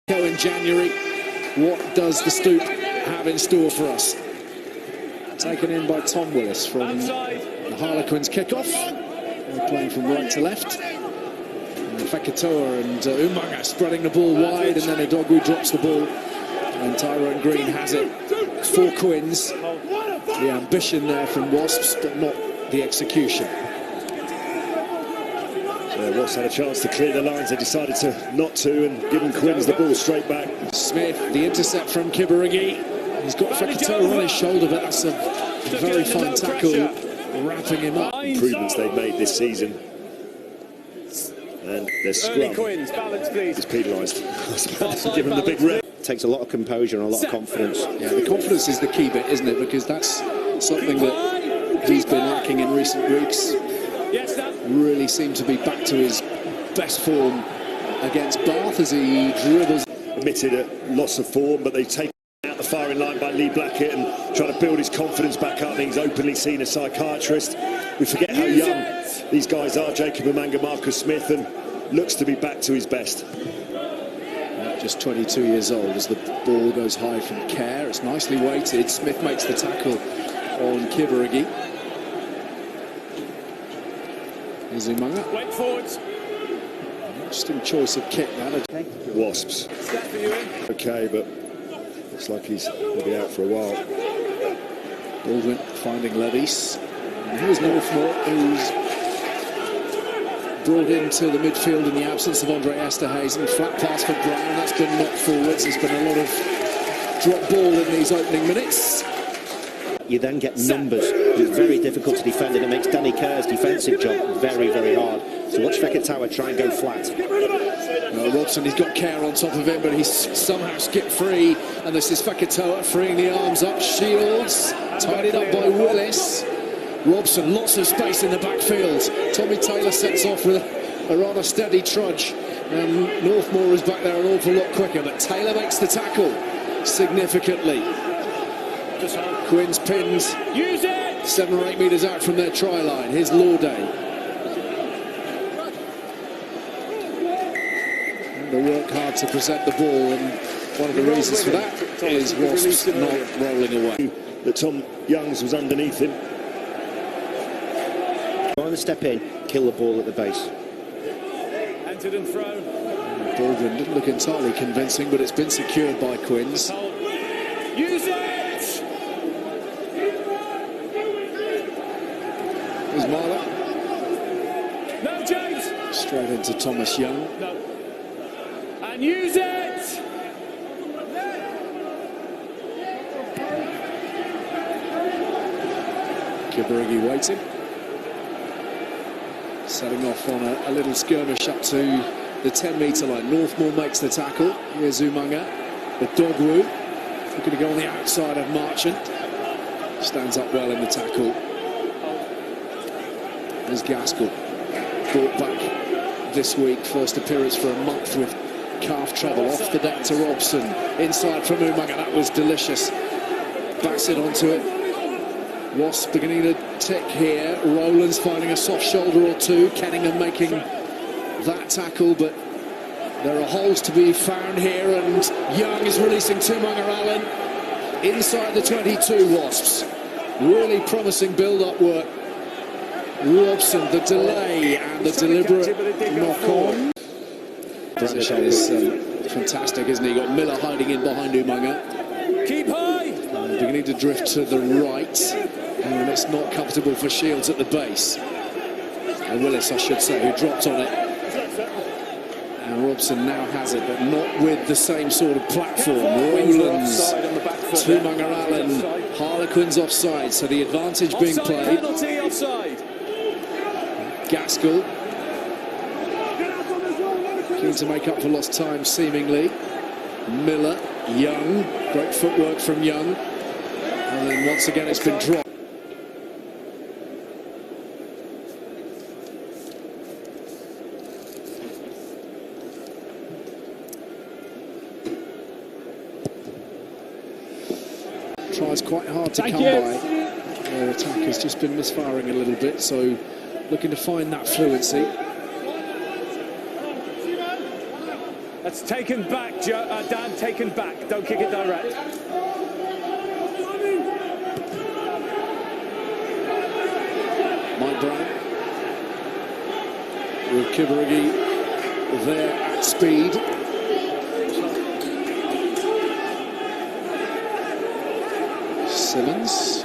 In January, what does the Stoop have in store for us? Taken in by Tom Willis from the Harlequins kickoff. They're playing from right to left. Fekitoa and Umaga spreading the ball wide, and then Adogwu drops the ball, and Tyrone Green has it for Quins. The ambition there from Wasps, but not the execution. Wasps had a chance to clear the lines, they decided to not to, and giving Quins the ball straight back. Smith, the intercept from Kibarigi. He's got Fekitoa on his shoulder, but that's a very fine tackle, wrapping him up. Improvements they've made this season. And their scrum is penalised. Give him the big rip. Takes a lot of composure and a lot of confidence. Yeah, the confidence is the key bit, isn't it? Because that's something that he's been lacking in recent weeks. Really seemed to be back to his best form against Bath as he dribbles. Admitted a loss of form, but they take out the firing line by Lee Blackett and trying to build his confidence back up. He's openly seen a psychiatrist. We forget how young these guys are, Jacob Umaga, Marcus Smith, and looks to be back to his best. Just 22 years old as the ball goes high from Kerr. It's nicely weighted. Smith makes the tackle on Kibarigi. Here's Umaga. Went forwards. Interesting choice of kick that. Wasps. Okay, but looks like he's going to be out for a while. Baldwin finding Levis. And here's Northmore, who's brought into the midfield in the absence of Andre Esterhuizen. Flat pass for Brown, that's been knocked forwards. There's been a lot of drop ball in these opening minutes. You then get numbers. It's very difficult to defend, and it makes Danny Kerr's defensive job very, very hard. So watch Fekitoa try and go flat. Robson, he's got Kerr on top of him, but he's somehow skipped free. And this is Fekitoa freeing the arms up. Shields, tidied up by Willis. Robson, lots of space in the backfield. Tommy Taylor sets off with a rather steady trudge. And Northmore is back there an awful lot quicker, but Taylor makes the tackle significantly. Quins pins 7 or 8 metres out from their try line. Here's Lauday. And they work hard to present the ball, and one of the reasons for that is Wasps not rolling away. That Tom Youngs was underneath him. Trying to step in, kill the ball at the base. Entered and thrown. Baldwin didn't look entirely convincing, but it's been secured by Quins. Use it! Here's Marler. No, James! Straight into Thomas Young. No. And use it! Kibarigi waiting. Setting off on a little skirmish up to the 10-metre line. Northmore makes the tackle. Here's Umaga. Adogwu looking to go on the outside of Marchant. Stands up well in the tackle. There's Gaskell. Brought back this week. First appearance for a month with calf trouble. Off the deck to Robson. Inside from Umaga. That was delicious. Backs it onto it. Wasps beginning to tick here. Rowland's finding a soft shoulder or two. Kenningham making that tackle, but there are holes to be found here, and Young is releasing Tumunga Allen inside the 22. Wasps really promising build-up work. Robson, the delay and the deliberate knock-on. Position is fantastic, isn't he? Got Miller hiding in behind Umaga. Keep high! Beginning to drift to the right, and it's not comfortable for Shields at the base. And Willis, I should say, who dropped on it. And Robson now has it, but not with the same sort of platform. Rowlands, Tumunga Allen, Harlequins offside, so the advantage being played. Penalty offside. Gaskell keen to make up for lost time, seemingly. Miller, Young, great footwork from Young, and then once again it's been dropped. Tries quite hard to come by. Their attack has just been misfiring a little bit, so looking to find that fluency. That's taken back, Dan, taken back. Don't kick it direct. Mike Brown with Kibarigi there at speed. Simmons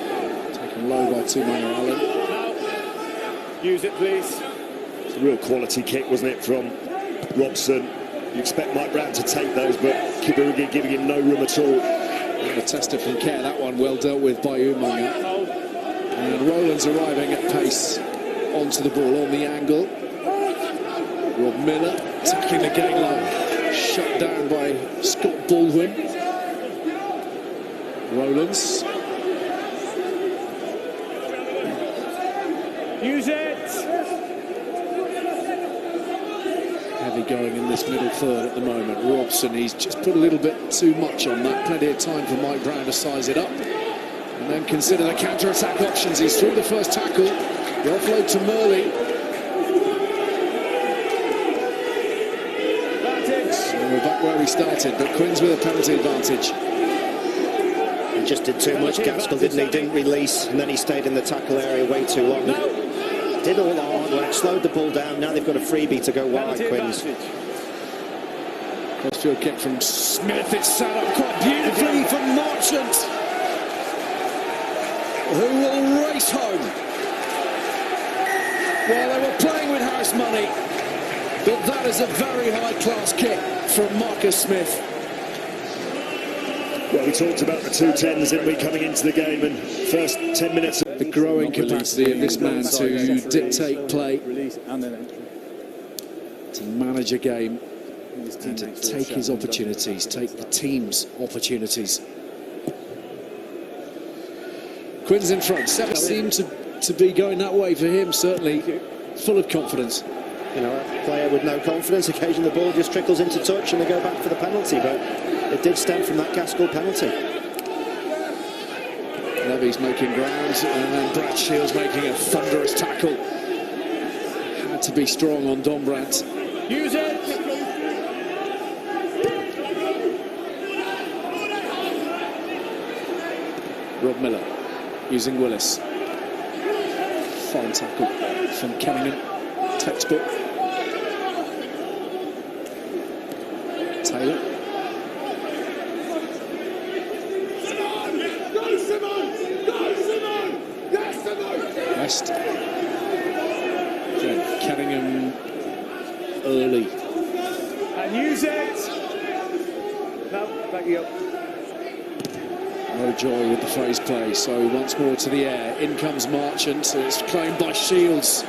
taken low by 2-minor Allen. Now, use it, please. It's a real quality kick, wasn't it, from Robson? You expect Mike Brown to take those, but Kibarigi giving him no room at all. And a tester from care, that one well dealt with by Umaga. And Rowland's arriving at pace onto the ball on the angle. Rob Miller attacking the game line, shut down by Scott Baldwin. Rowlands. Use it. Heavy going in this middle third at the moment. Robson, he's just put a little bit too much on that. Plenty of time for Mike Brown to size it up. And then consider the counter-attack options. He's through the first tackle. The offload to Murley. And we're back where we started, but Quins with a penalty advantage. He just did too much, Gaskell, didn't he? Didn't release, and then he stayed in the tackle area way too long. Did all the hard work, slowed the ball down. Now they've got a freebie to go wide, Quins. Crossfield kick from Smith. It's set up quite beautifully for Marchant, who will race home. Well, they were playing with house money, but that is a very high-class kick from Marcus Smith. Well, we talked about the 2-10s, didn't we, coming into the game, and first 10 minutes. The growing capacity of this man to dictate play, to manage a game, and to take his opportunities, take the team's opportunities. Quins in front. Seven seemed to be going that way for him, certainly full of confidence. You know, a player with no confidence, occasionally the ball just trickles into touch and they go back for the penalty, but it did stem from that Gaskell penalty. Levy's making ground, and then Brad Shields making a thunderous tackle. Had to be strong on Dombrandt. Use it. Rob Miller using Willis. Fine tackle from Kenningham. Textbook. Taylor. West. Again, Kenningham early. And use it. No, back you up. No joy with the phase play, so once more to the air. In comes Marchant. It's claimed by Shields.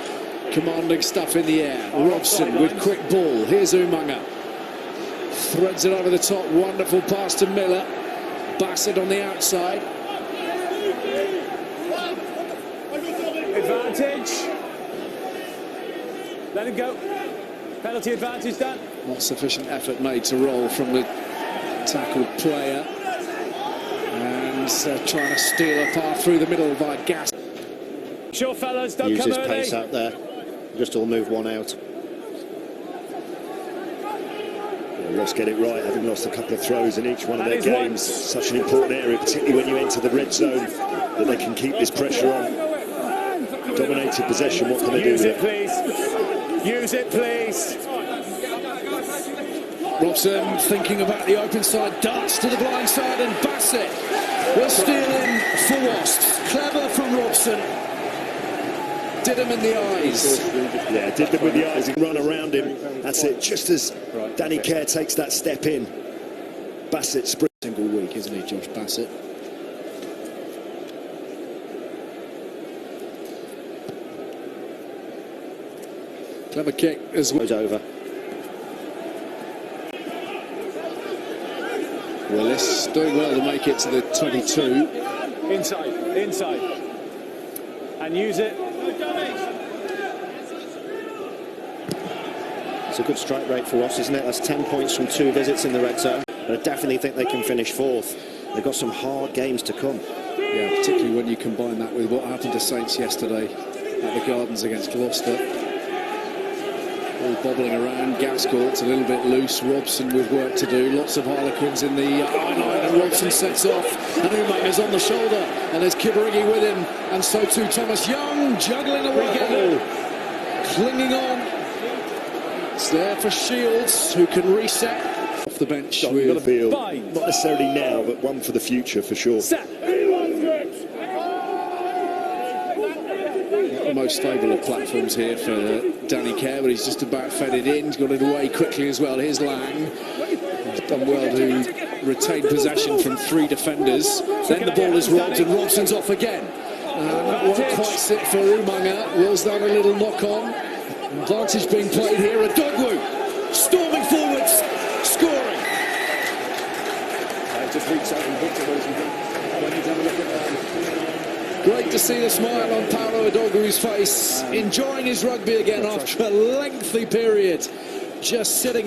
Commanding stuff in the air. Robson with quick ball. Here's Umaga. Threads it over the top. Wonderful pass to Miller. Bassett on the outside. Advantage. Let him go. Penalty advantage, Dan. Not sufficient effort made to roll from the tackled player. And trying to steal a path through the middle by Gas. Sure, fellas, don't Use come his early. pace out there. Just all move one out. Ross get it right, having lost a couple of throws in each one of their games. Such an important area, particularly when you enter the red zone, that they can keep this pressure on. Dominated possession, what can they do with it? Please. Use it, please. Robson thinking about the open side, darts to the blind side, and Bassett will steal in for Wasps. Clever from Robson. Did him in the eyes. Yeah, did them with the eyes. He run around him. That's it. Just as Danny Kerr takes that step in, Bassett sprints. Single week, isn't he, Josh Bassett? Clever kick as well. Goes over. Willis doing well to make it to the 22. Inside. And use it. It's a good strike rate for us, isn't it? That's 10 points from 2 visits in the red zone. But I definitely think they can finish 4th. They've got some hard games to come. Yeah, particularly when you combine that with what happened to Saints yesterday at the Gardens against Gloucester. All bobbling around. Gaskell, it's a little bit loose. Robson with work to do. Lots of Harlequins in the eye line, and Robson sets off. And Umagan's on the shoulder, and there's Kibarigi with him, and so too Thomas Young, juggling away again, clinging on. It's there for Shields, who can reset off the bench. We've got a feel, not necessarily now, but one for the future for sure. The most stable of platforms here for Danny Kerr, but he's just about fed it in. He's got it away quickly as well. Here's Lang. He's done well to retain possession from 3 defenders. Then the ball is robbed and Robson's off again. That won't quite sit for Umaga. Will's done a little knock on. Advantage being played here. Adogwu storming forwards, scoring. Just reached out and hooked it. When you have a look at Great to see the smile on Paolo Adogwu's face, enjoying his rugby again after a lengthy period. Just sitting.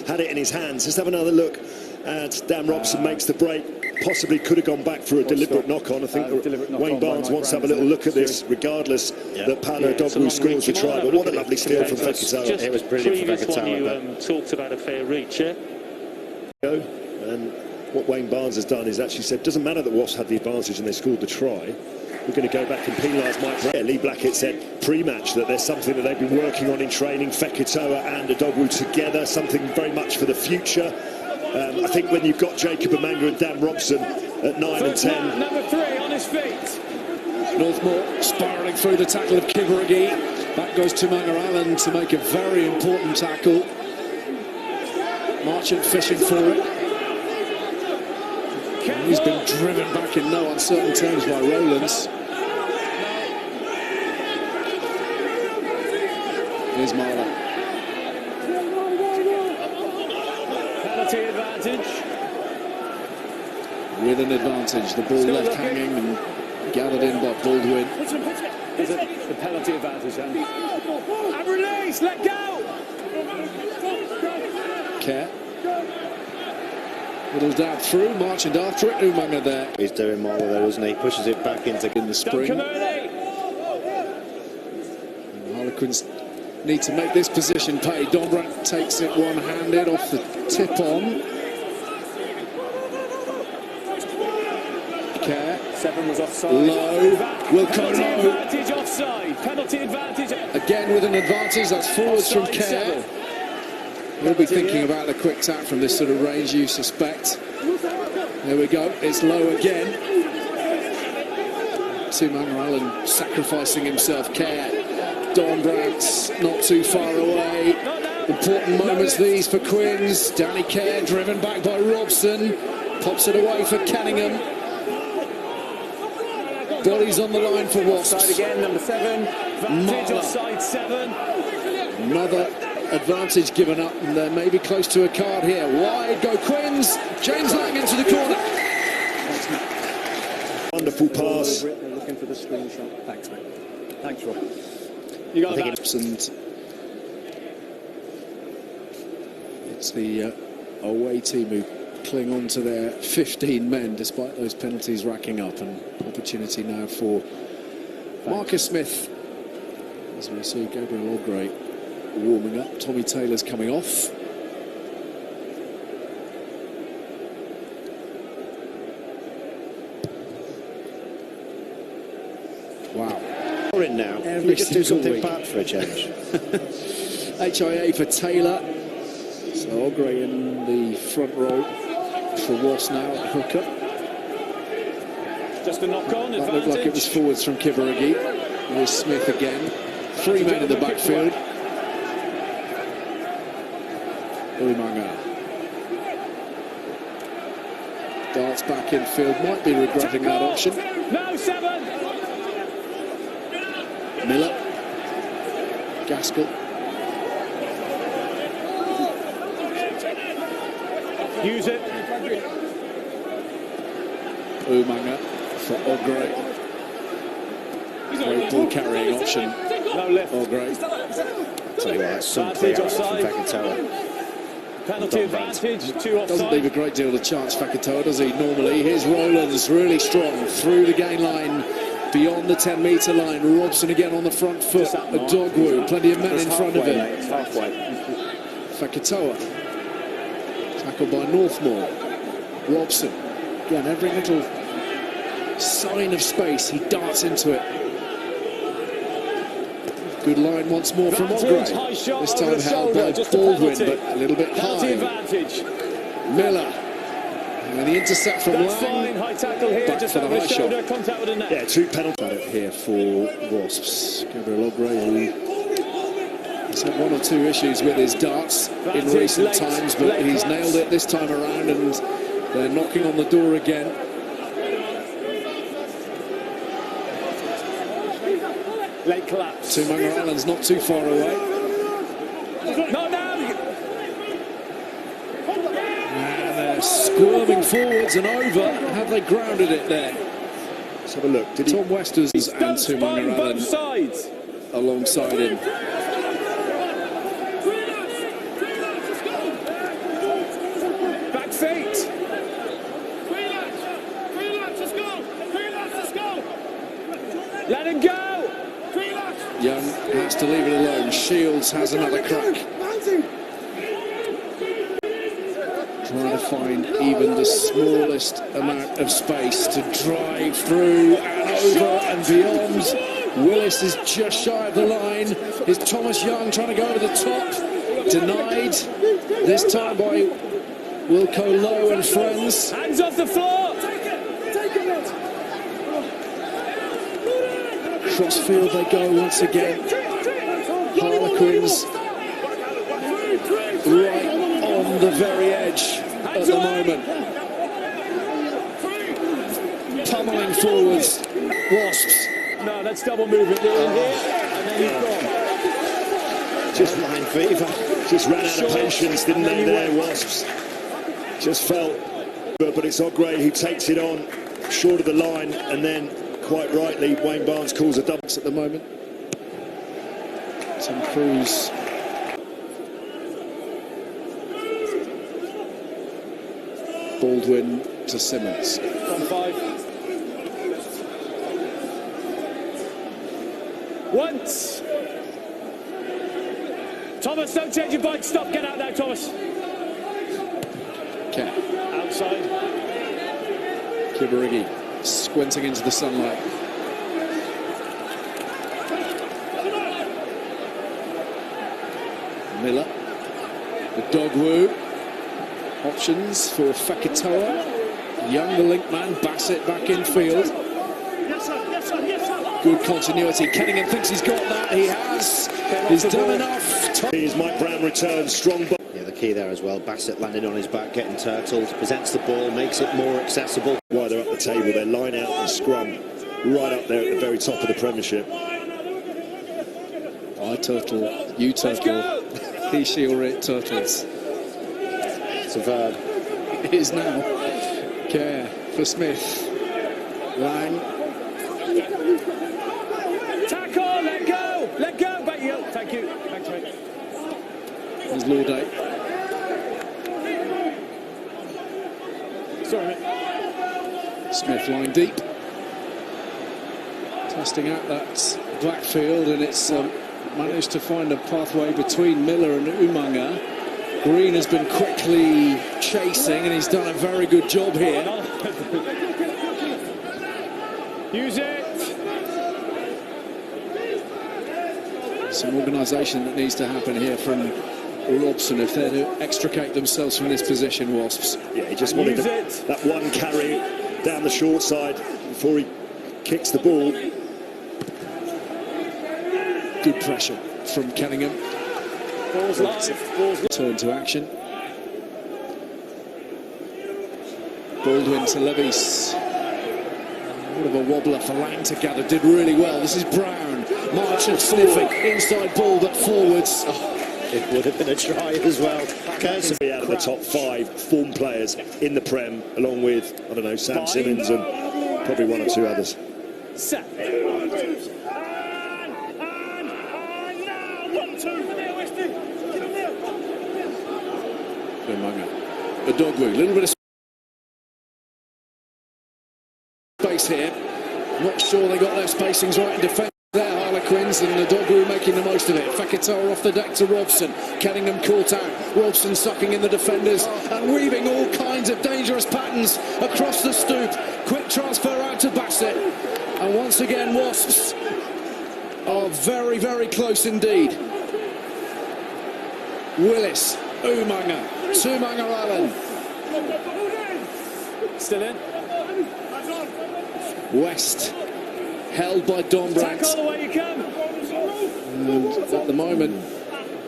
Had it in his hands. Let's have another look at Dan Robson makes the break. Possibly could have gone back for a deliberate knock-on. I think Wayne Barnes wants to have a little look at this, regardless that Paolo Adogwu scores the try. But what a lovely steal from Fekitoa. It was brilliant for Fekitoa. You talked about a fair reach, yeah? And what Wayne Barnes has done is actually said, doesn't matter that Wasps had the advantage and they scored the try. We're going to go back and penalise Mike Brown. Lee Blackett said pre-match that there's something that they've been working on in training, Fekitoa and Adogwu together, something very much for the future. I think when you've got Jacob Umaga and Dan Robson at 9 and 10. Number 3 on his feet. Northmore spiralling through the tackle of Kibarigi. Back goes to Manger Allen to make a very important tackle. Marchant fishing for it. He's been driven back in no uncertain terms by Rowlands. Here's Marla. Penalty advantage. With an advantage. The ball left hanging and gathered in by Baldwin. Is it the penalty advantage then? And release, let go! Kerr. Little dab through, Marchant after it. Umaga there. He's doing more there, isn't he? Pushes it back into In the spring. And the Harlequins need to make this position pay. Dombrant takes it one-handed off the tip-on. Kerr. 7 was offside. Low. Will come Penalty low. advantage offside. Penalty advantage. Again with an advantage. That's forwards from Kerr. He'll be thinking about the quick tap from this sort of range, you suspect. There we go. It's low again. Manger Allen sacrificing himself. Kerr. Dombrant not too far away. Important moments these for Quins. Danny Kerr driven back by Robson. Pops it away for Canningham. Bodies on the line for Wasps. Offside again, number 7. Advantage offside 7. Another advantage given up, and they're maybe close to a card here. Wide go Quins. James Lang into the corner. Wonderful pass. They're looking for the screenshot. Thanks, mate. Thanks, Rob. You got that. And it's the away team who cling on to their 15 men despite those penalties racking up, and opportunity now for Marcus Smith as we see Gabriel Ogray warming up. Tommy Taylor's coming off. Wow. We're in now. We just do something bad for a change. HIA for Taylor. So Ogray in the front row for Wasps now at hooker. Just a knock-on That advantage. looked like it was forwards from Kibarigi. There's Smith again. 3 men in the backfield. Umaga. Darts back in field. Might be regretting that option. No, 7. Miller. Gaskell. Use it. Umaga for Ogray. Great ball carrying option. No lift. Ogray. Tell you what, that's some clear out from Fekitoa. Penalty advantage. 2 Doesn't offside. leave a great deal of chance, Fekitoa, does he? Normally, here's Rowlands really strong through the gain line beyond the 10-metre line. Robson again on the front foot. A Dogwu, plenty of men in front of him. It's halfway. Fakatoa, tackled by Northmore. Robson, again, every little sign of space, he darts into it. Good line once more from Ogre. This time held by Baldwin, but a little bit high. Miller. And the intercept from Lang. High tackle here, Back just for the high shot. Contact with the net. Yeah, 2 penalties Here for Wasps. Gabriel Ogre, who has had 1 or 2 issues with his darts in recent times, but he's nailed it this time around, and they're knocking on the door again. Late collapse. Tumanga Island's not too far away. No. And they're squirming forwards and over. Have they grounded it there? Let's have a look. Did Tom Westers and Tumanga Both Island sides. alongside him. Back feet. Let him go. Young has to leave it alone. Shields has another crack. Trying to find even the smallest amount of space to drive through and over and beyond. Willis is just shy of the line. Is Thomas Young trying to go over the top? Denied. This time by Wilco Lowe and friends. Hands off the floor. Crossfield they go once again. Harlequins right on the very edge at the moment. Pummeling forwards. Wasps. No, that's double movement. You're in here, and then you've gone. Just line fever. Just ran out of patience, didn't they, there, Wasps? Just felt, but it's Ogre who takes it on short of the line, and then, quite rightly, Wayne Barnes calls a double At the moment. Tim Cruz. Baldwin to Simmons. From 5. Once. Thomas, don't change your bike. Stop. Get out there, Thomas. Okay. Outside. Kibarigi squinting into the sunlight. Miller. The Dogwu. Options for Fakatoa. Young, the link man. Bassett back in field. Good continuity. Kenningham thinks he's got that. He has. He's done enough. Here's Mike Brown returns, strong ball. Yeah, the key there as well. Bassett landing on his back, getting turtled, presents the ball, makes it more accessible. Why they're up the table, their line out and scrum right up there at the very top of the Premiership. I turtle, you turtle, he, she, or it turtles. It's a verb. It is now. Care for Smith. Lang. Tackle, let go. Let go. Back you. Thank you. Thanks, mate. There's Lauday. Sorry, mate. Smith line deep. Testing out that backfield, and it's managed to find a pathway between Miller and Umanga. Green has been quickly chasing, and he's done a very good job here. Use it. Some organisation that needs to happen here from Robson if they're to extricate themselves from this position, Wasps. Yeah, he just wanted that one carry down the short side before he kicks the ball. Good pressure from Kenningham. Ball's live. Ball's live. Turn to action. Baldwin to Levis. Bit of a wobbler for Lang to gather. Did really well. This is Brown. Marchant sniffing. Inside ball, but forwards. Oh. It would have been a try as well. Be out of the top 5 form players in the Prem, along with, I don't know, Sam Simmons and probably 1 or 2 others. Set. A Dogwu, a little bit of space here. Not sure they got their spacings right in defence there, Harlequins, and the Dogwoo making the most of it. Fekitoa off the deck to Robson. Kenningham caught out. Robson sucking in the defenders and weaving all kinds of dangerous patterns across the stoop. Quick transfer out to Bassett. And once again, Wasps are very, very close indeed. Willis, Umanga, Tumanga Allen. Still in. West, held by Dombrandt. Tackle the way you can. And at the moment,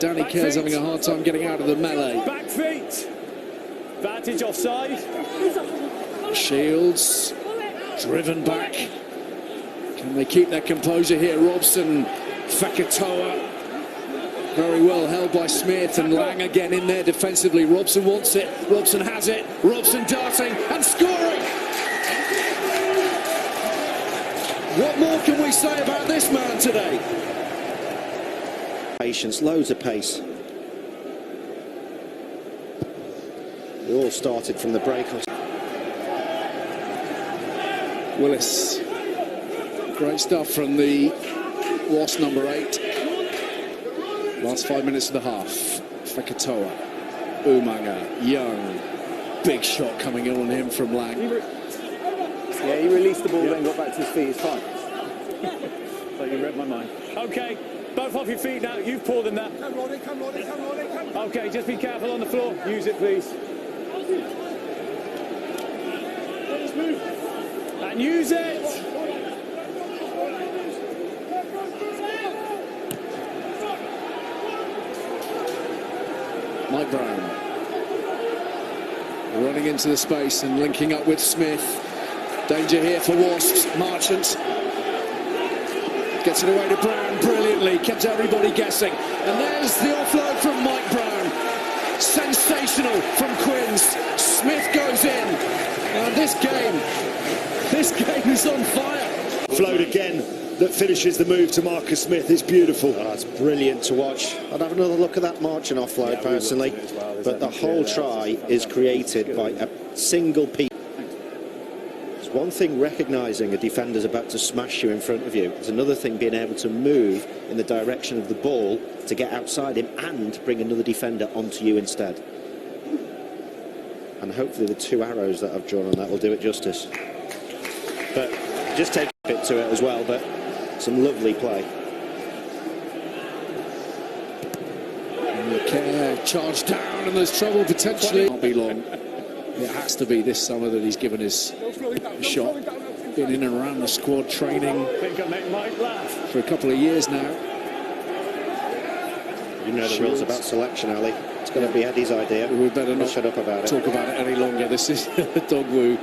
Danny Kerr's having a hard time getting out of the melee. Back feet. Vantage offside. Shields, driven back. Can they keep their composure here? Robson, Fekitoa. Very well held by Smith, and Lang again in there defensively. Robson wants it. Robson has it. Robson darting and scoring. What more can we say about this man today? Patience, loads of pace. They all started from the break. Willis. Great stuff from the Wasp number 8. Last 5 minutes of the half. Fekitoa, Umanga, Young. Big shot coming in on him from Lang. Yeah, he released the ball, then got back to his feet. It's fine. So you read my mind. Okay, both off your feet now. You've pulled in that. Come on, come on, come on, come on. Okay, just be careful on the floor. Use it, please. And use it. Mike Brown running into the space and linking up with Smith. Danger here for Wasps. Marchant gets it away to Brown brilliantly, kept everybody guessing. And there's the offload from Mike Brown. Sensational from Quins. Smith goes in. And this game is on fire. Float again that finishes the move to Marcus Smith. It's beautiful. Oh, it's brilliant to watch. I'd have another look at that Marchant offload personally, but the whole try is created by a single piece. It's one thing recognising a defender's about to smash you in front of you. It's another thing being able to move in the direction of the ball to get outside him and bring another defender onto you instead. And hopefully the 2 arrows that I've drawn on that will do it justice. But just take a bit to it as well, but some lovely play. Kerr charged down, and there's trouble potentially. Can't be long. It has to be this summer that he's given his shot. Been in and around the squad training I think I make Mike laugh. for a couple of years now. You know the rules about selection, Ali. It's going to be Eddie's idea. We better not shut up about talk about it any longer. This is Dogwoo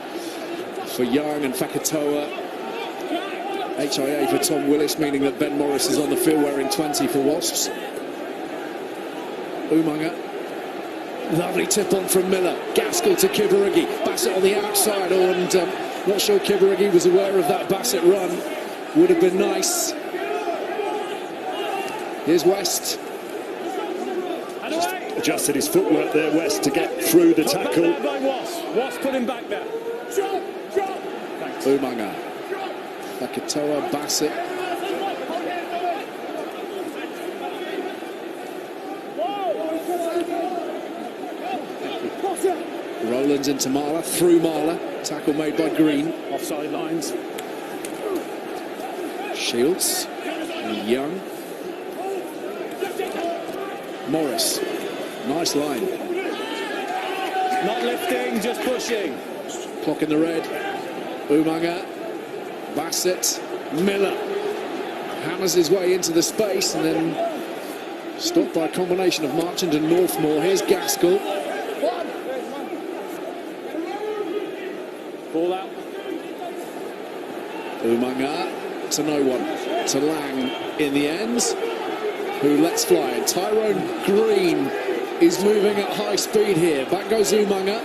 for Young and Fekitoa. HIA for Tom Willis, meaning that Ben Morris is on the field wearing 20 for Wasps. Umanga. Lovely tip on from Miller. Gaskell to Kibarigi. Bassett on the outside. Oh, and not sure Kibarigi was aware of that Bassett run. Would have been nice. Here's West. Adjusted his footwork there, West, to get through the tackle. By Wasp put him back there. Thanks. Umanga. Fekitoa, Bassett. Rowlands into Marler, through Marler. Tackle made by Green. Offside lines. Shields. Young. Morris. Nice line. Not lifting, just pushing. Clock in the red. Umanga. Bassett. Miller. Hammers his way into the space and then stopped by a combination of Marchant and Northmore. Here's Gaskell. Ball out. Umanga to no one. To Lang in the end, who lets fly. And Tyrone Green is moving at high speed here. Back goes Umanga.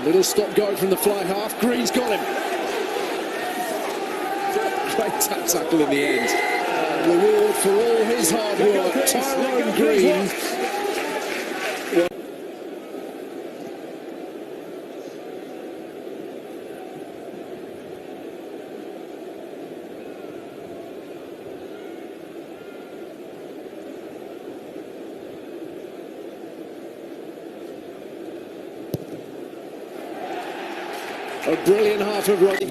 Little stop go from the fly half. Green's got him. Great tap tackle in the end. Reward for all his hard work. Tyrone Green. A brilliant half of rugby.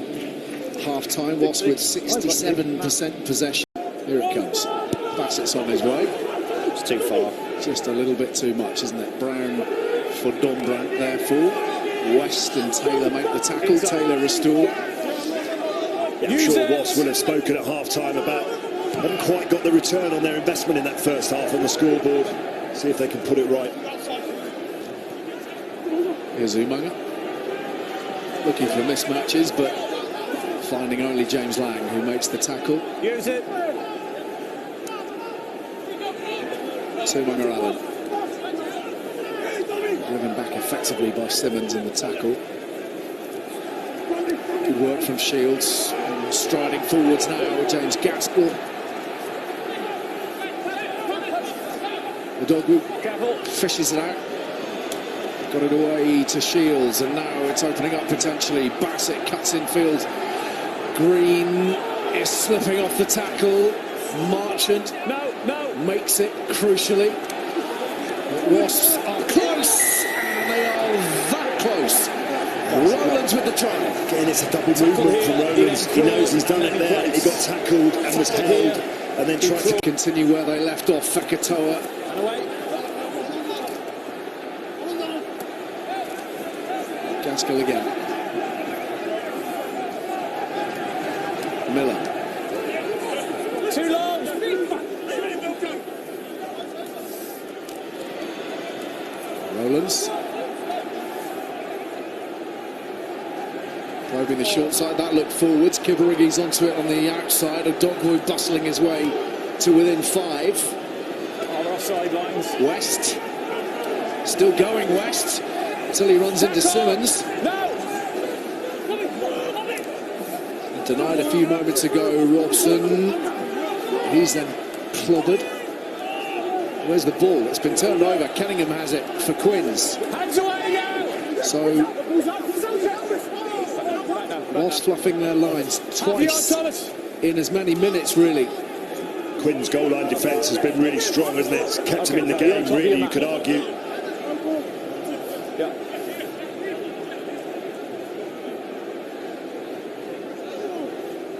Half-time, Wasps with 67% possession. Here it comes. Bassett's on his way. It's too far. Just a little bit too much, isn't it? Brown for Dombrandt, therefore. West and Taylor make the tackle. Taylor restore. Yeah, I'm sure Wasps will have spoken at half-time about haven't quite got the return on their investment in that first half on the scoreboard. See if they can put it right. Here's Umaga. Looking for mismatches, but finding only James Lang, who makes the tackle. Use it. Umaga Allen. Driven back effectively by Simmons in the tackle. Good work from Shields. And striding forwards now with James Gaskell. The dog fishes it out. Got it away to Shields, and now it's opening up potentially. Bassett cuts in field. Green is slipping off the tackle. Marchant makes it crucially. The Wasps are close, and they are that close. Rowlands with the try. Again, it's a double movement from Rowlands. He knows he's done it there. He got tackled and was held, and then tried to continue where they left off. Fekitoa. Gaskell again. Miller. Too long. Rowlands. Probing the short side, that looked forwards. Kibarigi's onto it on the outside. Odogwu bustling his way to within 5. On our sidelines. West. Still going West. Until he runs into Simmons. Denied a few moments ago, Robson. He's then clobbered. Where's the ball? It's been turned over. Kenningham has it for Quins. So, Wasps fluffing their lines twice in as many minutes, really. Quins' goal line defence has been really strong, hasn't it? It's kept him in the game, really, you could argue.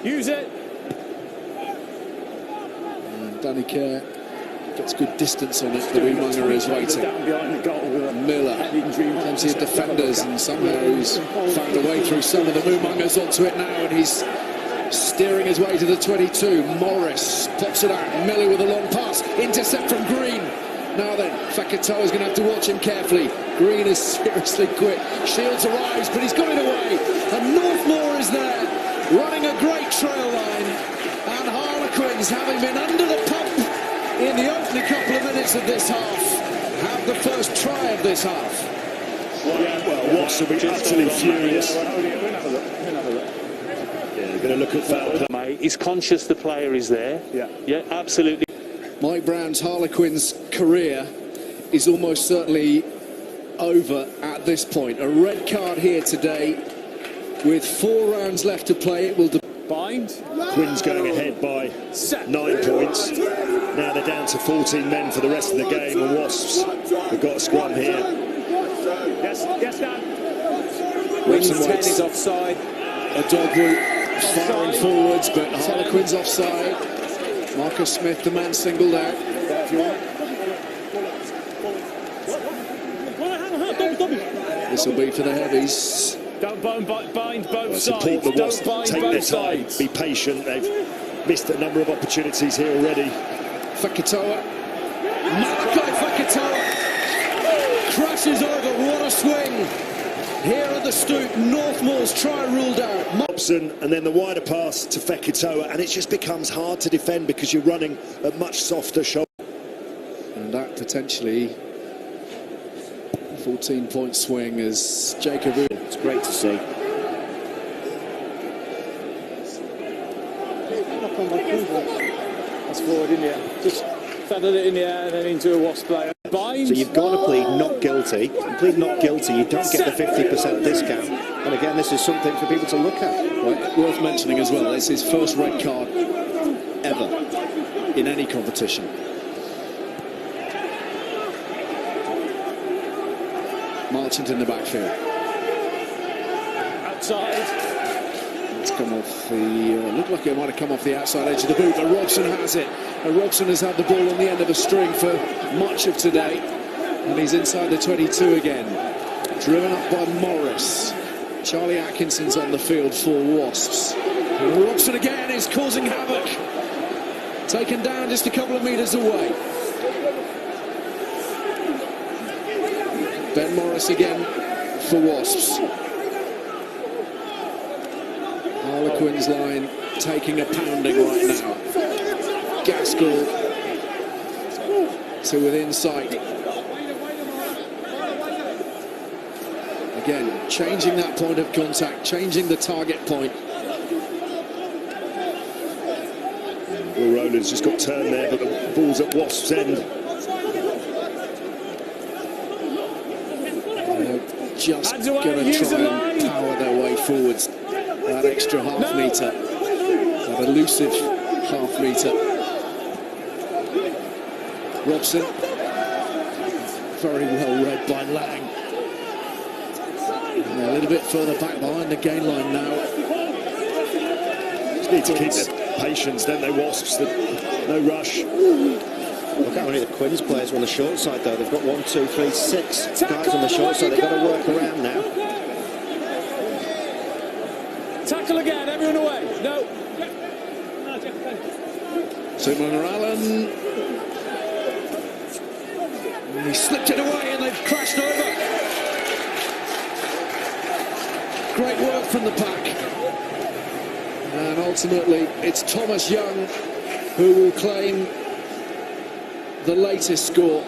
Use it. And Danny Kerr gets good distance on it. The Umaga is waiting. Miller, plenty of defenders, and somehow he's found a way through some of the Umagas onto it now, and he's steering his way to the 22. Morris pops it out. Miller with a long pass. Intercept from Green. Now then, Fekitoa's going to have to watch him carefully. Green is seriously quick. Shields arrives, but he's got it away. And Northmore is there, running a great trail line. And Harlequins, having been under the pump in the opening couple of minutes of this half, have the first try of this half. Well, Wasps will be utterly furious. Yeah, they're going to look at foul play. He's conscious the player is there. Yeah, absolutely. Mike Brown's Harlequins career is almost certainly over at this point. A red card here today with 4 rounds left to play. It will bind. Quins going ahead by 9 points. Now they're down to 14 men for the rest of the game, and Wasps have got a scrum here. Yes, Dan. Wins 10 is offside. Odogwu firing forwards, but Harlequins offside. Marcus Smith, the man singled out. This will be for the heavies. Don't bind both sides. Support the Wasps, Don't take bind their both time, sides. be patient. They've missed a number of opportunities here already. Fekitoa. Malachi Fekitoa crashes over. What a swing. Here at the Stoop, Northmore's try ruled out. Robson, and then the wider pass to Fekitoa, and it just becomes hard to defend because you're running a much softer shoulder. And that potentially 14-point swing as Jacob. It's great to see. That's forward in the air. Just feathered it in the air and then into a Wasp player. Bind. So you've got to plead not guilty. You plead not guilty, you don't get the 50% discount. And again, this is something for people to look at. Right, worth mentioning as well, it's his first red card ever in any competition. Marchant in the backfield. outside. It's come off the, looked like it might have come off the outside edge of the boot, but Robson has it. And Robson has had the ball on the end of a string for much of today. And he's inside the 22 again. Driven up by Morris. Charlie Atkinson's on the field for Wasps. And Robson again is causing havoc. Taken down just a couple of metres away. Ben Morris again for Wasps. Harlequins line taking a pounding right now. Gaskell to within sight. Again, changing that point of contact, changing the target point. Will Rowland's just got turned there, but the ball's at Wasps' end. Just going to try and power their way forwards. That extra half metre, that elusive half metre. Robson, very well read by Lang. And a little bit further back behind the gain line now. Just need to keep their patience, don't they, Wasps? No rush. Look how many of the Quins players are on the short side, though. They've got 1, 2, 3, 6 guys on the short side. They've got to work around now. Tackle again, everyone away. No. Superman Allen. He slipped it away and they've crashed over. Great work from the pack. And ultimately, it's Thomas Young who will claim the latest score.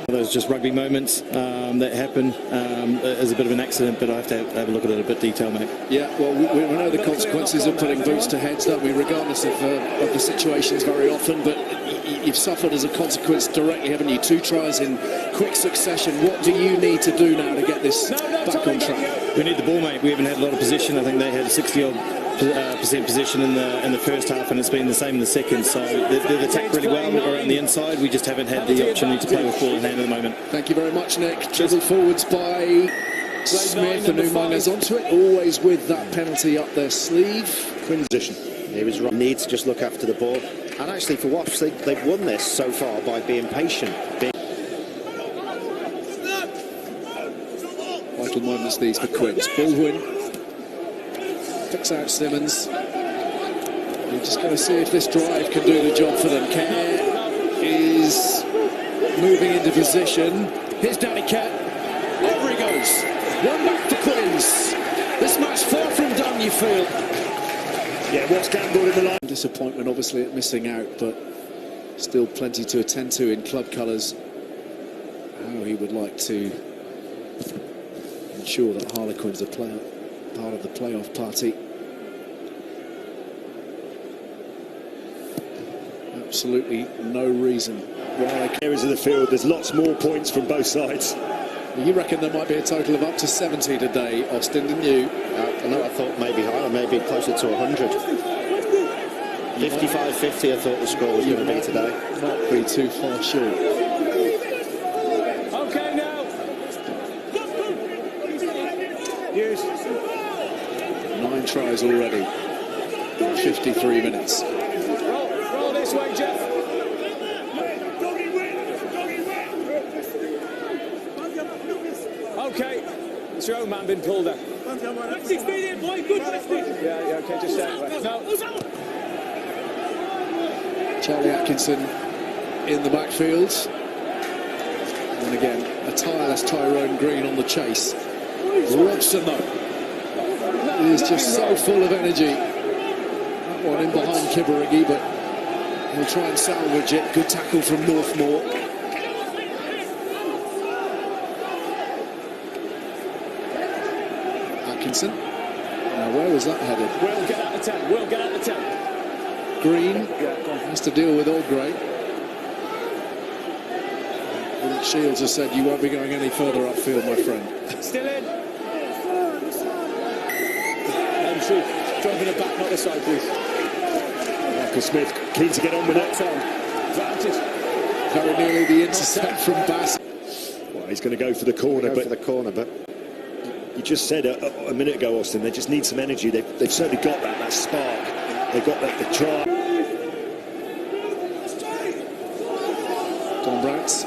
Those just rugby moments that happen as a bit of an accident, but I have to have a look at it a bit detailed, mate. Yeah, well, we know the consequences of putting boots to heads, don't we, regardless of the situations very often, but you've suffered as a consequence directly, haven't you? 2 tries in quick succession. What do you need to do now to get this back on track? We need the ball, mate. We haven't had a lot of position. I think they had a 60-odd% position in the first half, and it's been the same in the second. So they've attacked really well around the inside. We just haven't had the opportunity to play with ball in hand at the moment. Thank you very much, Nick. Dribbled forwards by Smith, and Umanga's onto it, always with that penalty up their sleeve. Quins position. He was right. Need to just look after the ball. And actually, for Wasps, they've won this so far by being patient. Vital moments these for Quins. Baldwin picks out Simmons. We're just going to see if this drive can do the job for them. Kerr is moving into position. Here's Danny Kerr. Over he goes. One back for Quins. This match far from done, you feel. Yeah, what's gambled in the line? Disappointment, obviously, at missing out, but still plenty to attend to in club colours. How he would like to ensure that Harlequins are part of the playoff party. Absolutely no reason why. Areas of the field, there's lots more points from both sides. You reckon there might be a total of up to 70 today, Austin, didn't you? No, I thought maybe higher, maybe closer to 100. 55-50 I thought the score was going to be today. Not be too far short. Okay, now. Use. 9 tries already in 53 minutes. Roll this way, Jeff. Okay, it's your own man been pulled out. Yeah, okay, just say it. No. Charlie Atkinson in the backfield. And again, a tireless Tyrone Green on the chase. Robson, though, is just so full of energy. That one in behind Kibarigi, but he'll try and salvage it. Good tackle from Northmore. Atkinson. Now, where was that headed? Will, get out the 10. Will, get out the 10. Green has to deal with Algray. Shields has said you won't be going any further upfield, my friend. Still in. MC, driving it back, not the side, please. Michael Smith keen to get on with it. Advantage. Very nearly the intercept from Bass. Well, he's going to go for the corner, But just said a minute ago, Austin, they just need some energy. They've certainly got that spark. They've got that drive. Don Brandt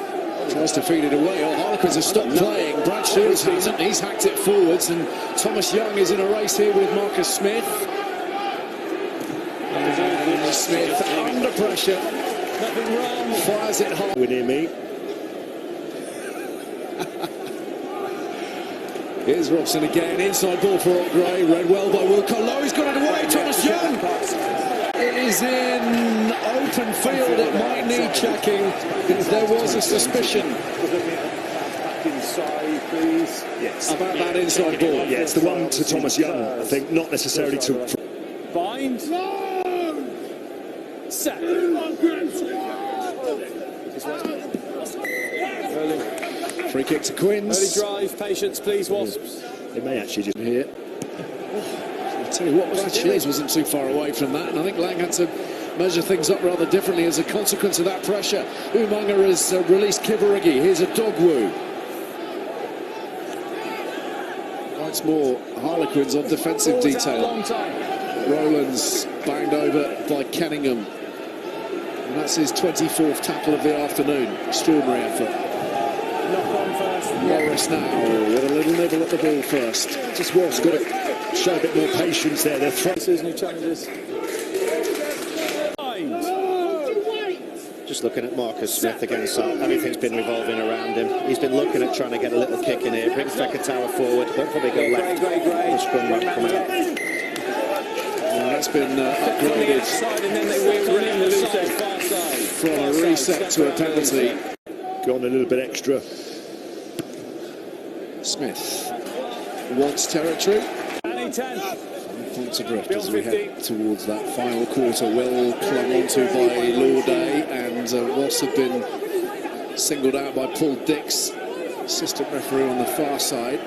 tries to feed it away. Oh, Harlequins have stopped playing. Brad Shields hasn't. He's hacked it forwards, and Thomas Young is in a race here with Marcus Smith. And Smith under pressure. Nothing wrong. Fires it hard. We're near me. Here's Robson again. Inside ball for Gray. Read well by Will Low. He's got it away. Thomas Young. It is in open field. It might need checking. There was a suspicion about that inside ball. Yeah, it's the one to Thomas Young, I think, not necessarily to... Bind. Set. Free kick to Quins. Early drive, patience please, Wasps. They may actually just... Here. I'll tell you what, Brad Shields wasn't too far away from that, and I think Lang had to measure things up rather differently as a consequence of that pressure. Umaga has released Kibarigi. Here's a Dogwoo. Once more, Harlequins on defensive detail. Rowlands banged over by Kenningham. And that's his 24th tackle of the afternoon. Extraordinary effort. Knock on first. Morris now with a little nibble at the ball first. Just Wolf's got to show a bit more patience there. They're New challenges. Just looking at Marcus Smith again, so everything's been revolving around him. He's been looking at trying to get a little kick in here, bring Feketawa forward, he'll probably go left. The scrum won't come out. That's been upgraded from a reset to a penalty. gone a little bit extra. Smith wants territory. 10. Points adrift as we head towards that final quarter. Well clung onto by Lauday, and Wasps have been singled out by Paul Dix, assistant referee on the far side.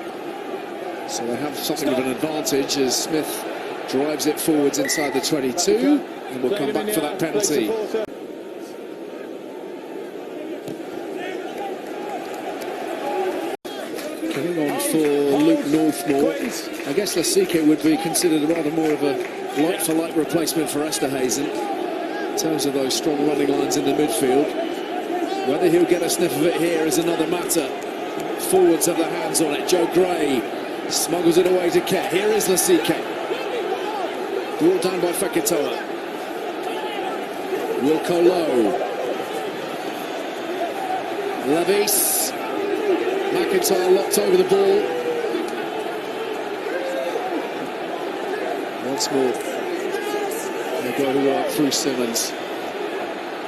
So they have something of an advantage as Smith drives it forwards inside the 22, and we'll come back for that penalty. Coming on for Luke Northmore. I guess Lasike would be considered rather more of a like-for-like replacement for Esterhazen in terms of those strong running lines in the midfield. Whether he'll get a sniff of it here is another matter. Forwards have their hands on it. Joe Gray smuggles it away to Ket. Here is Lasike. Brought down by Feketoa. Wilco Low. Levis. McIntyre locked over the ball. Once more. They go to work through Simmons.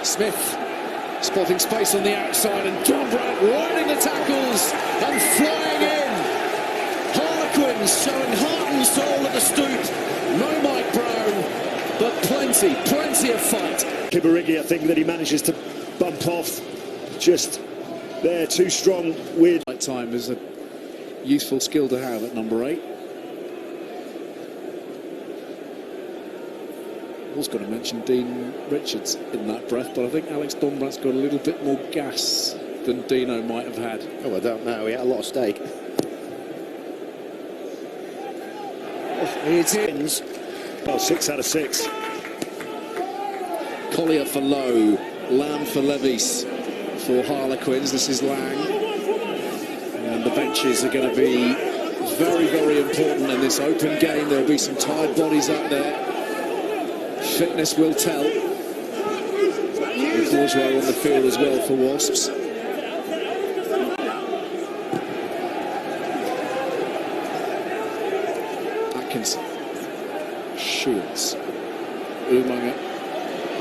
Smith spotting space on the outside, and Don Brandt riding the tackles and flying in. Harlequins showing heart and soul at the stoop. No Mike Brown, but plenty of fight. Kibarigi, I think that he manages to bump off just there, too strong with... Right time is a useful skill to have at number 8. I was going to mention Dean Richards in that breath, but I think Alex Donbrandt's got a little bit more gas than Dino might have had. Oh, I don't know. He had a lot of steak. It's Quins. Well, 6 out of 6. Collier for Lowe, Lamb for Levis. For Harlequins, this is Lang. And the benches are going to be very, very important in this open game. There'll be some tired bodies out there. Fitness will tell. The Bourgeois on the field as well for Wasps. Atkinson. Shields. Umaga.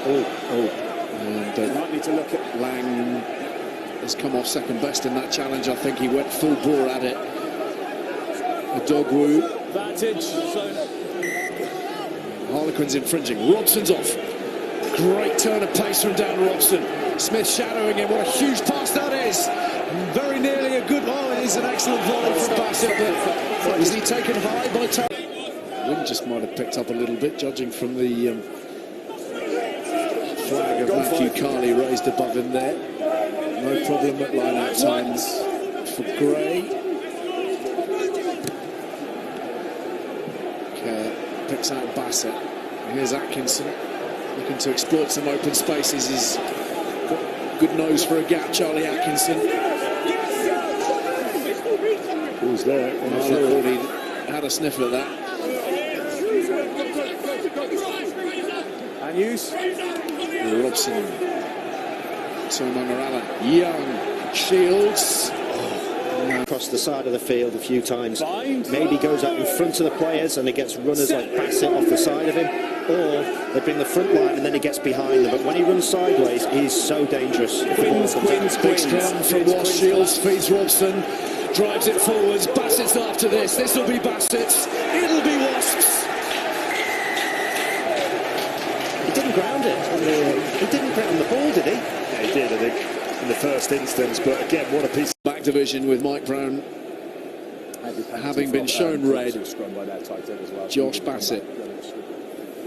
And Might need to look at Lang has come off second best in that challenge. I think he went full bore at it. A Dogwoo. advantage. Harlequins infringing. Robson's off. Great turn of pace from Dan Robson. Smith shadowing him. What a huge pass that is. Very nearly a good volley. It is an excellent volley from Bassett. But was he taken high by Wind just might have picked up a little bit, judging from the flag of Matthew Carley raised above him there. No problem at line-out times for Gray. Backs out Bassett. Here's Atkinson looking to exploit some open spaces. He's got good nose for a gap, Charlie Atkinson. Who's there? I thought he had a sniffle at that. And use. Robson. Tuimanga Allen. Young. Shields. Across the side of the field a few times. Maybe goes up in front of the players and he gets runners like Bassett off the side of him, or they bring the front line and then he gets behind them. But when he runs sideways, he's so dangerous. Quins, big scrum from Wasps. Shields feeds Robson, drives it forwards. Bassett's after this. This will be Bassett's. It'll be Wasps. He didn't ground it. He didn't ground the ball, did he? Yeah, he did, I think, in the first instance. But again, what a piece. Back division with Mike Brown having been shown red. Josh Bassett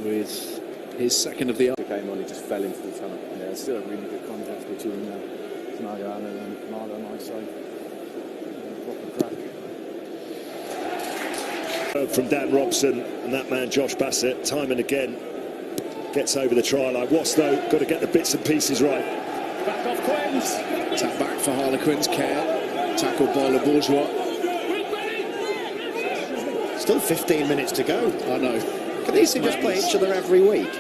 with his second of the The game on, he just fell into the tunnel. Yeah, it's still a really good contest between Tuimanga Allen and Marlo on my side. Proper crack. From Dan Robson and that man Josh Bassett, time and again gets over the try line. Wasps though got to get the bits and pieces right. Back off Quins. Tap back for Harlequins. Care tackled by Le Bourgeois. Still 15 minutes to go. I know. Can these two just play each other every week?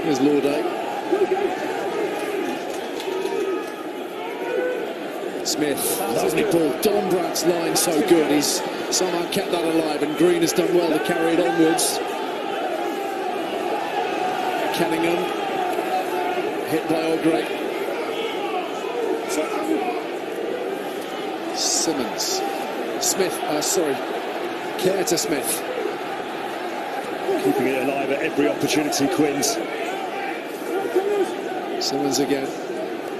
Here's Lauday. Smith, lovely ball. Dombrandt's line so good. He's somehow kept that alive, and Green has done well to carry it onwards. Kenningham hit by O'Grady. Simmons. Smith, Care to Smith. Keeping it alive at every opportunity, Quins. Simmons again.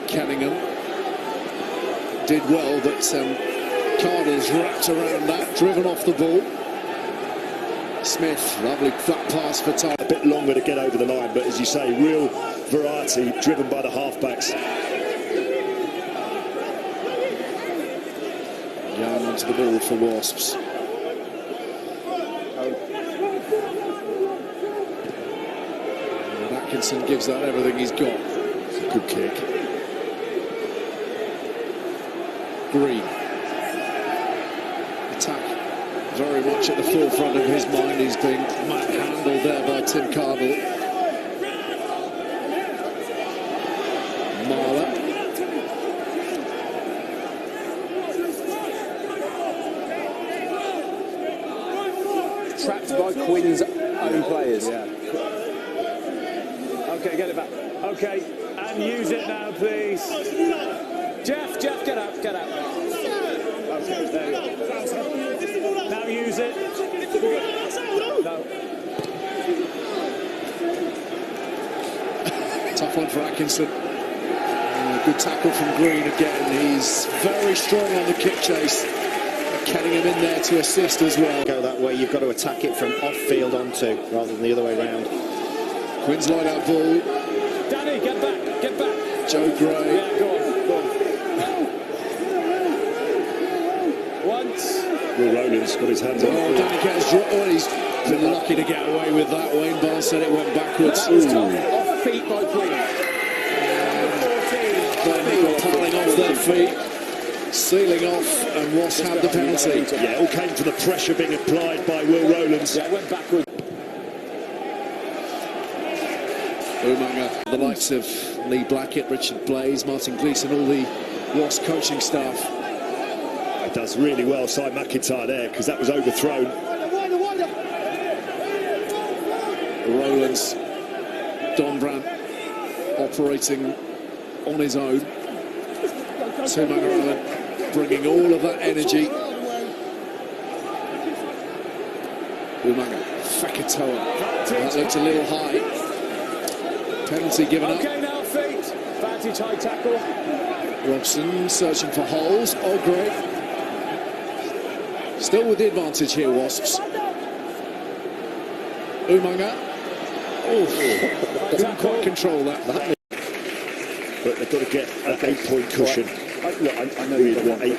Kenningham did well, but Cardle's wrapped around that, driven off the ball. Smith, lovely flat pass for Tyler. A bit longer to get over the line, but as you say, real variety driven by the halfbacks. Young onto the ball for Wasps. And Atkinson gives that everything he's got. It's a good kick. Green. Attack very much at the forefront of his mind. He's being handled there by Tim Cardle. Marler. Trapped by Quins' own players. Yeah. Okay, get it back. Okay, and use it now, please. Jeff, get up, get up. Okay, there you go. Now use it. No. Tough one for Atkinson. Good tackle from Green again. He's very strong on the kick chase. Getting him in there to assist as well. Go that way, you've got to attack it from off-field onto, rather than the other way round. Quins line out ball. Danny, get back, get back. Joe Gray. Yeah, go on. Once. Will Rowland's got his hands on the ball. Danny Catt's he's been lucky to get away with that. Wayne Barnes said it went backwards. Off feet by Quins. They're piling off their feet. Sealing off, and Wasps had the penalty. Yeah, it all came from the pressure being applied by Will Rowlands. Yeah, it went backwards. Tuimanga, the likes of Lee Blackett, Richard Blaze, Martin Gleeson, all the Wasps coaching staff. It does really well, Cy McIntyre there, because that was overthrown. Rowlands, Dombrand operating on his own. Tuimanga bringing all of that energy. Tuimanga, Fakatoa. That looked a little high. Penalty given up. Okay, now feet. Vantage high tackle. Robson searching for holes. Oh, great. Still with the advantage here, Wasps. Tuimanga. Oh, couldn't quite control that. But they've got to get an 8-point cushion. I know you don't want 8.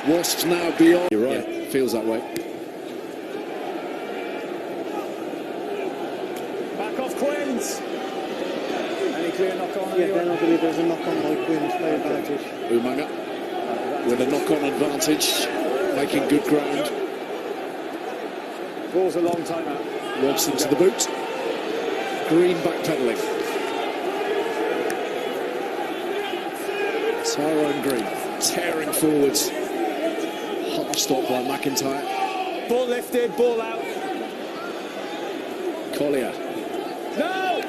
Wasps now beyond. You're right. Yeah, feels that way. Back off Quins. Any clear knock on? Yeah, then I believe there's a knock on by Quins, no advantage. Umaga with a knock-on advantage, making good ground. Ball's a long time out. Robson to the boot. Green backpedaling. Tyrone Green tearing forwards. Half stop by McIntyre. Ball lifted, ball out. Collier. No!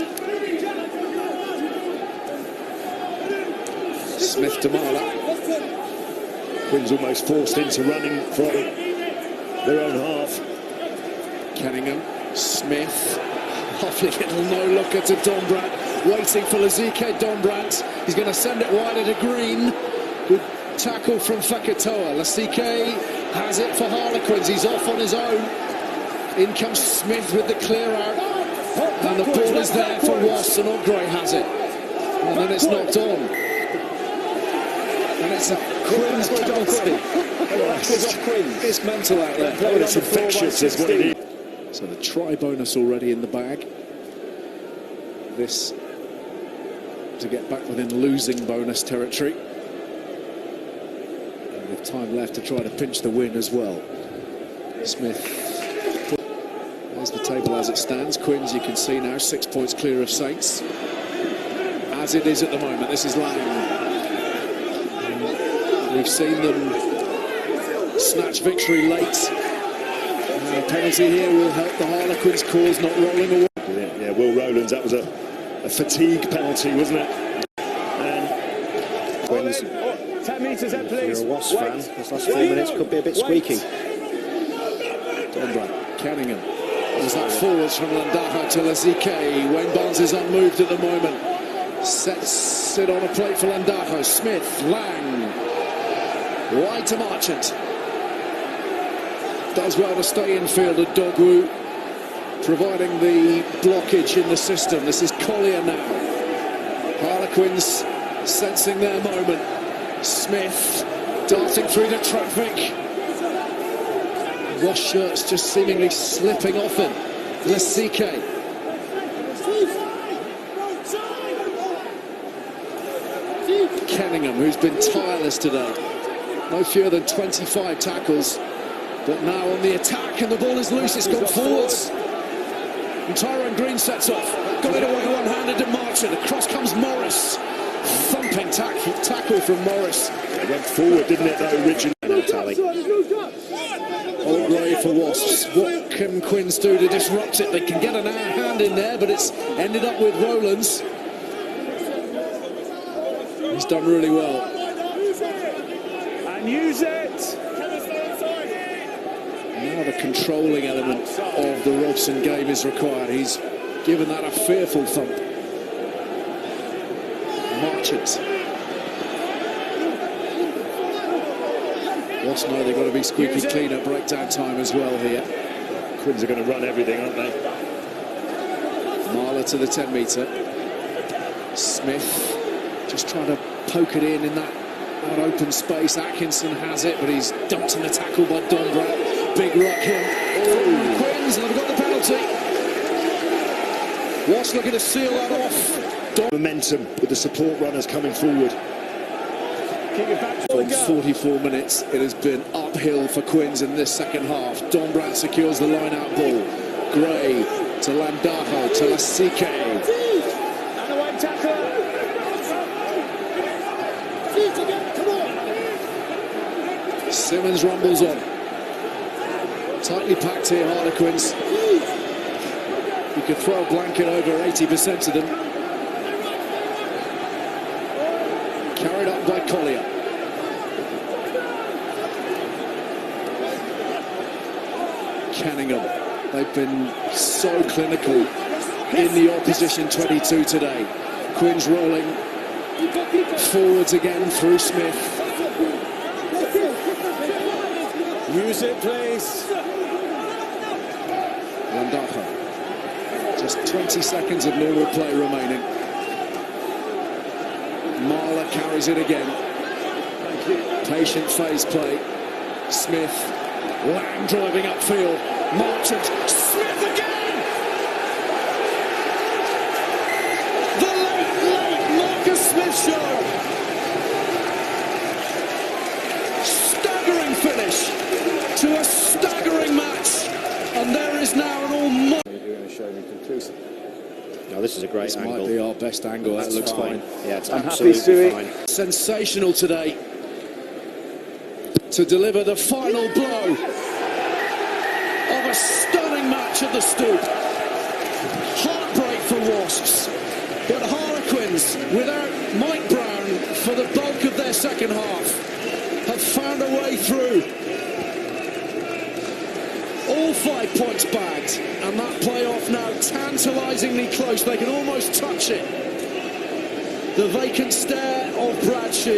Smith to Marla. Quins almost forced into running from their own half. Kenningham. Smith. Lovely little no-looker to Dombrandt. Waiting for Lazike Dombrandt. He's going to send it wider to Green. Good tackle from Fakatoa. Lazike has it for Harlequins. He's off on his own. In comes Smith with the clear out. And the ball is there for Wasps, and Ogre has it. And then it's knocked on. And it's a Quins penalty. It's mental out there. Well, it's infectious, is what it is. So the try bonus already in the bag. This to get back within losing bonus territory. And with time left to try to pinch the win as well. Smith. There's the table as it stands. Quins, you can see now, 6 points clear of Saints. As it is at the moment, this is Lang. We've seen them snatch victory late. A penalty here will help the Harlequins' cause, not rolling away. Yeah, Will Rowlands, that was a fatigue penalty, wasn't it? And Quins, 10 metres then, if you're please. a Wasps fan, this last 4 minutes could be a bit squeaky. Dombrandt, Kenningham. There's that forwards from Landajo to Lazike. Wayne Barnes is unmoved at the moment. Sets it on a plate for Landajo. Smith, Lang. Wide to Marchant. Does well to stay in field at Dogwu, providing the blockage in the system. This is Collier now. Harlequins sensing their moment. Smith darting through the traffic. Wash shirts just seemingly slipping off him. Lazike. Kenningham, who's been tireless today. No fewer than 25 tackles. But now on the attack, and the ball is loose. It's gone forwards. And Tyrone Green sets off. Got it away one-handed to Marchant. Across comes Morris. Thumping tackle from Morris. it went forward, didn't it, though, originally? All grey for Wasps. What can Quins do to disrupt it? They can get an hand in there, but it's ended up with Rowlands. He's done really well. And use it! Now the controlling element of the Robson game is required. He's given that a fearful thump. Marchant. Wasps know they've got to be squeaky clean at breakdown time as well here. Quins are going to run everything, aren't they? Marla to the 10 metre. Smith just trying to poke it in that open space. Atkinson has it, but he's dumped in the tackle by Dombrandt. Big ruck here. Oh, Quins, and they've got the penalty. Wasps looking to seal that off. Momentum with the support runners coming forward. For 44 minutes, it has been uphill for Quins in this second half. Dombrandt secures the line-out ball. Gray to Landajo to Lazike. And away tackle. Simmons rumbles on. Tightly packed here, Harlequins. You could throw a blanket over 80% of them. Carried up by Collier. Kenningham. They've been so clinical in the opposition 22 today. Quins rolling forwards again through Smith. Use it, please. Landajo. Just 20 seconds of normal play remaining. Marla carries it again. Patient phase play. Smith, Lang driving upfield, Marchant, Smith again! The late Marcus Smith show! Staggering finish to a staggering match, and there is now an almighty... You're going to show me conclusive. No, this is a great This angle. might be our best angle. That looks fine. Yeah, it's I'm happy, absolutely Stewie. fine. Sensational today to deliver the final blow of a stunning match at the Stoop. Heartbreak for Wasps, but Harlequins, without Mike Brown for the bulk of their second half, have found a way through. All 5 points bagged, and that playoff now tantalisingly close. They can almost touch it. The vacant stare of Bradshaw.